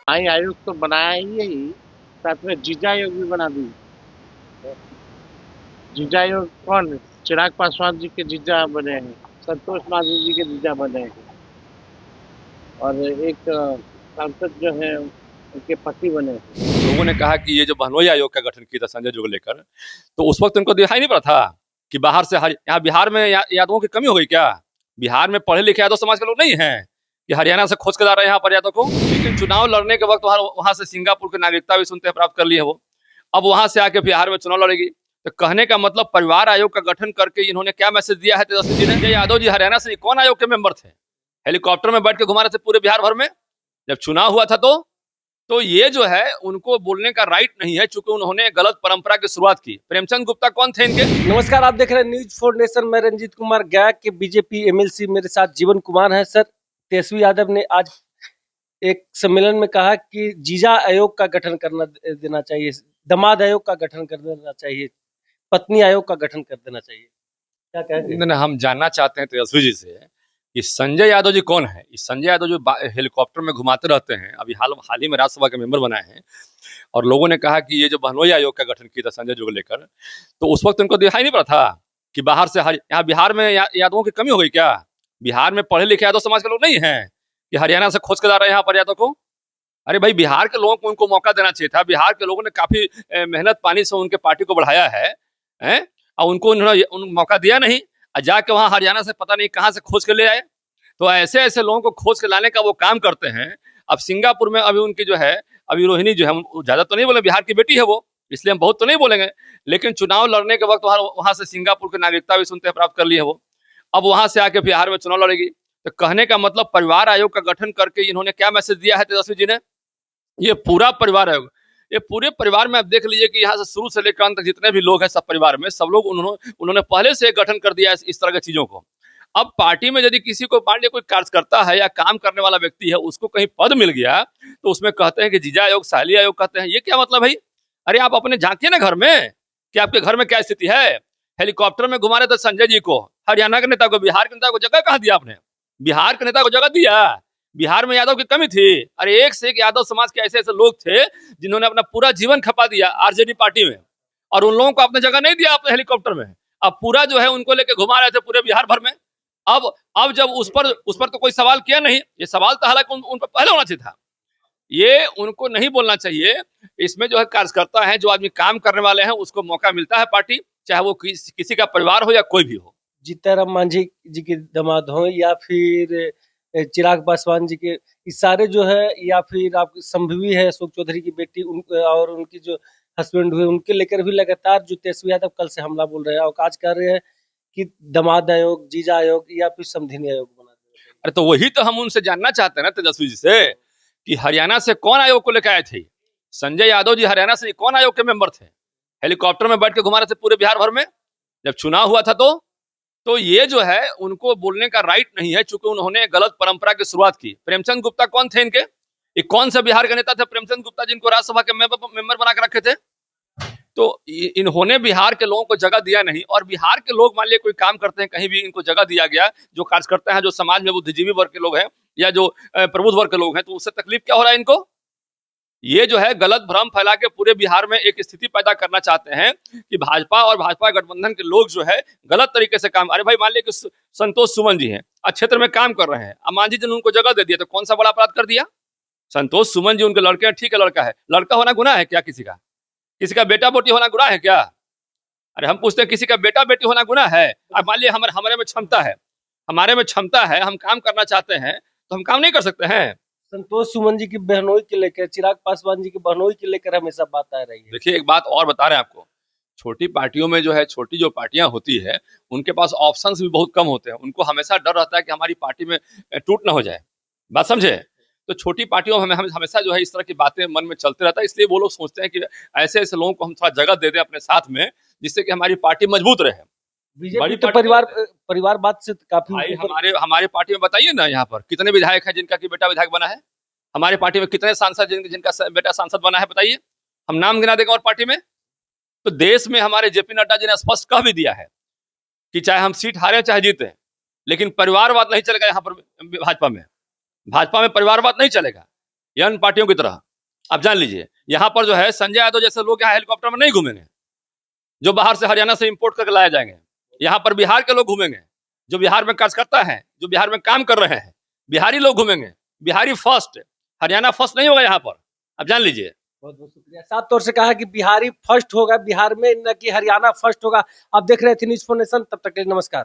आई आयोग तो बनाया ही साथ में जीजा आयोग भी बना दी। जीजा आयोग कौन? चिराग पासवान जी के जीजा बने हैं, संतोष मांझी जी के जीजा बने हैं, और एक सांसद जो है उनके पति बने हैं। लोगों ने कहा कि ये जो बहनोई आयोग का गठन किया था संजय जी को लेकर, तो उस वक्त उनको दिखाई नहीं पड़ा था कि बाहर से यहाँ बिहार में यादवों की कमी हो गई क्या? बिहार में पढ़े लिखे यादव समाज के लोग नहीं है कि हरियाणा से खोज के ला रहे हैं यहाँ पर यादव को। लेकिन चुनाव लड़ने के वक्त वहां से सिंगापुर की नागरिकता भी सुनते हैं प्राप्त कर ली है वो। अब वहां से आके बिहार में चुनाव लड़ेगी। तो कहने का मतलब परिवार आयोग का गठन करके इन्होंने क्या मैसेज दिया है तेजस्वी जी ने? यादव जी हरियाणा से कौन आयोग के मेंबर थे? हेलीकॉप्टर में बैठ के घुमा रहे थे पूरे बिहार भर में जब चुनाव हुआ था। तो ये जो है उनको बोलने का राइट नहीं है, चूंकि उन्होंने गलत परंपरा की शुरुआत की। प्रेमचंद गुप्ता कौन थे इनके? नमस्कार, आप देख रहे हैं न्यूज फॉर नेशन। मैं रंजीत कुमार, गया के बीजेपी एमएलसी। मेरे साथ जीवन कुमार है। सर, तेजस्वी यादव ने आज एक सम्मेलन में कहा कि जीजा आयोग का गठन करना देना चाहिए, दामाद आयोग का गठन कर देना चाहिए, पत्नी आयोग का गठन कर देना चाहिए। क्या कहेंगे? हम जानना चाहते हैं तेजस्वी जी से कि संजय यादव जी कौन है? इस संजय यादव जो हेलीकॉप्टर में घुमाते रहते हैं, अभी हाल ही में राज्यसभा के मेंबर बनाए हैं, और लोगों ने कहा कि ये जो बहनोई आयोग का गठन किया था संजय जी को लेकर, तो उस वक्त उनको दिखाई नहीं पड़ा था कि बाहर से यहाँ बिहार में यादवों की कमी हो गई क्या? बिहार में पढ़े लिखे यादव समाज के लोग नहीं है कि हरियाणा से खोज के ला रहे हैं यहाँ पर यादव को। अरे भाई, बिहार के लोगों को उनको मौका देना चाहिए था। बिहार के लोगों ने काफी मेहनत पानी से उनके पार्टी को बढ़ाया है, हैं? और उनको उन्होंने मौका दिया नहीं, और जाके वहां हरियाणा से पता नहीं कहां से खोज के ले आए। तो ऐसे ऐसे लोगों को खोज के लाने का वो काम करते हैं। अब सिंगापुर में अभी उनकी जो है, अभी रोहिणी जो है, ज्यादा तो नहीं बोले, बिहार की बेटी है वो, इसलिए हम बहुत तो नहीं बोलेंगे। लेकिन चुनाव लड़ने के वक्त वहां से सिंगापुर की नागरिकता भी सुनते हैं प्राप्त कर ली है वो। अब वहां से आके बिहार में चुनाव लड़ेगी। तो कहने का मतलब परिवार आयोग का गठन करके इन्होंने क्या मैसेज दिया है तेजस्वी जी ने? ये पूरा परिवार है। ये पूरे परिवार में आप देख लीजिए कि यहाँ से शुरू से लेकर अंत तक जितने भी लोग हैं, सब परिवार में सब लोग उन्होंने पहले से गठन कर दिया है इस तरह की चीजों को। अब पार्टी में यदि किसी को मान लिया कोई कार्यकर्ता है या काम करने वाला व्यक्ति है, उसको कहीं पद मिल गया, तो उसमें कहते हैं कि जीजा आयोग, साली आयोग कहते हैं। ये क्या मतलब है? अरे आप अपने झांकिए ना घर में कि आपके घर में क्या स्थिति है। हेलीकॉप्टर में घुमा रहे थे संजय जी को, हरियाणा के नेता को, बिहार के नेता को जगह कहाँ दिया आपने? बिहार के नेता को जगह दिया? बिहार में यादव की कमी थी? अरे एक से एक यादव समाज के ऐसे ऐसे लोग थे जिन्होंने अपना पूरा जीवन खपा दिया आरजेडी पार्टी में, और उन लोगों को आपने जगह नहीं दिया अपने हेलीकॉप्टर में। अब पूरा जो है उनको लेके घुमा रहे थे पूरे बिहार भर में। अब जब उस पर तो कोई सवाल किया नहीं। ये सवाल तो हालांकि उन पर पहले होना चाहिए था। ये उनको नहीं बोलना चाहिए। इसमें जो है कार्यकर्ता है, जो आदमी काम करने वाले हैं, उसको मौका मिलता है पार्टी, चाहे वो किसी का परिवार हो या कोई भी हो। जीतन राम मांझी जी के दामाद हो या फिर चिराग पासवान जी के, इस सारे जो है, या फिर आप संभवी है अशोक चौधरी की बेटी, और उनकी जो हस्बैंड हुए, उनके लेकर भी लगातार जो तेजस्वी यादव कल से हमला बोल रहे हैं और आज कह रहे हैं कि दामाद आयोग, जीजा आयोग या फिर समधिनी आयोग बना देना। अरे तो वही तो हम उनसे जानना चाहते हैं ना तेजस्वी जी से कि हरियाणा से कौन आयोग को लेकर आए थे? संजय यादव जी हरियाणा से कौन आयोग के मेंबर थे? हेलीकॉप्टर में बैठ के घुमा रहे थे पूरे बिहार भर में जब चुनाव हुआ था। तो ये जो है उनको बोलने का राइट नहीं है, चूंकि उन्होंने गलत परंपरा की शुरुआत की। प्रेमचंद गुप्ता कौन थे इनके? ये कौन सा बिहार के नेता थे प्रेमचंद गुप्ता, जिनको राज्यसभा के मेंबर बना के रखे थे? तो इन्होंने बिहार के लोगों को जगह दिया नहीं, और बिहार के लोग मान लिया कोई काम करते हैं कहीं भी, इनको जगह दिया गया, जो कार्यकर्ता है, जो समाज में बुद्धिजीवी वर्ग के लोग हैं या जो प्रबुद्ध वर्ग के लोग हैं, तो उससे तकलीफ क्या हो रहा है इनको? ये जो है गलत भ्रम फैला के पूरे बिहार में एक स्थिति पैदा करना चाहते हैं कि भाजपा और भाजपा गठबंधन के लोग जो है गलत तरीके से काम। अरे भाई, मान लिया कि संतोष सुमन जी हैं, क्षेत्र में काम कर रहे हैं, अब मांझी जी ने उनको जगह दे दिया, तो कौन सा बड़ा अपराध कर दिया? संतोष सुमन जी उनके लड़के हैं, ठीक है, लड़का है, लड़का होना गुनाह है क्या? किसी का बेटा बेटी होना गुनाह है क्या? अरे हम पूछते हैं, किसी का बेटा बेटी होना गुनाह है? अब मान लिया हमारे में क्षमता है, हम काम करना चाहते हैं, तो हम काम नहीं कर सकते हैं? संतोष सुमन जी की बहनोई के लेकर, चिराग पासवान जी की बहनोई के लेकर हमेशा बात आ रही है। देखिए, एक बात और बता रहे हैं आपको, छोटी पार्टियों में जो है, छोटी जो पार्टियां होती है, उनके पास ऑप्शंस भी बहुत कम होते हैं। उनको हमेशा डर रहता है कि हमारी पार्टी में टूट ना हो जाए, बात समझे? तो छोटी पार्टियों में हमें हमेशा जो है इस तरह की बातें मन में चलते रहता है। इसलिए वो लोग सोचते हैं कि ऐसे ऐसे लोगों को हम थोड़ा जगह दे दें अपने साथ में, जिससे कि हमारी पार्टी मजबूत रहे। बीजेपी तो परिवारवाद से काफी भाई, हमारे पार्टी में बताइए ना, यहाँ पर कितने विधायक हैं जिनका कि बेटा विधायक बना है? हमारे पार्टी में कितने सांसद जिनका बेटा सांसद बना है? बताइए, हम नाम गिना देंगे। और पार्टी में तो देश में हमारे जेपी नड्डा जी ने स्पष्ट कह भी दिया है कि चाहे हम सीट हारे चाहे जीते, लेकिन परिवारवाद नहीं चलेगा यहाँ पर। भाजपा में परिवारवाद नहीं चलेगा। या अन्य पार्टियों की तरह। आप जान लीजिए, यहाँ पर जो है संजय यादव जैसे लोग यहाँ हेलीकॉप्टर में नहीं घूमेंगे, जो बाहर से हरियाणा से इंपोर्ट करके लाए जाएंगे। यहाँ पर बिहार के लोग घूमेंगे, जो बिहार में कार्यकर्ता हैं, जो बिहार में काम कर रहे हैं, बिहारी लोग घूमेंगे। बिहारी फर्स्ट, हरियाणा फर्स्ट नहीं होगा यहाँ पर, आप जान लीजिए। बहुत बहुत शुक्रिया। साफ तौर से कहा कि बिहारी फर्स्ट होगा बिहार में, न कि हरियाणा फर्स्ट होगा। आप देख रहे थे न्यूज़4 नेशन, तब तक के लिए नमस्कार।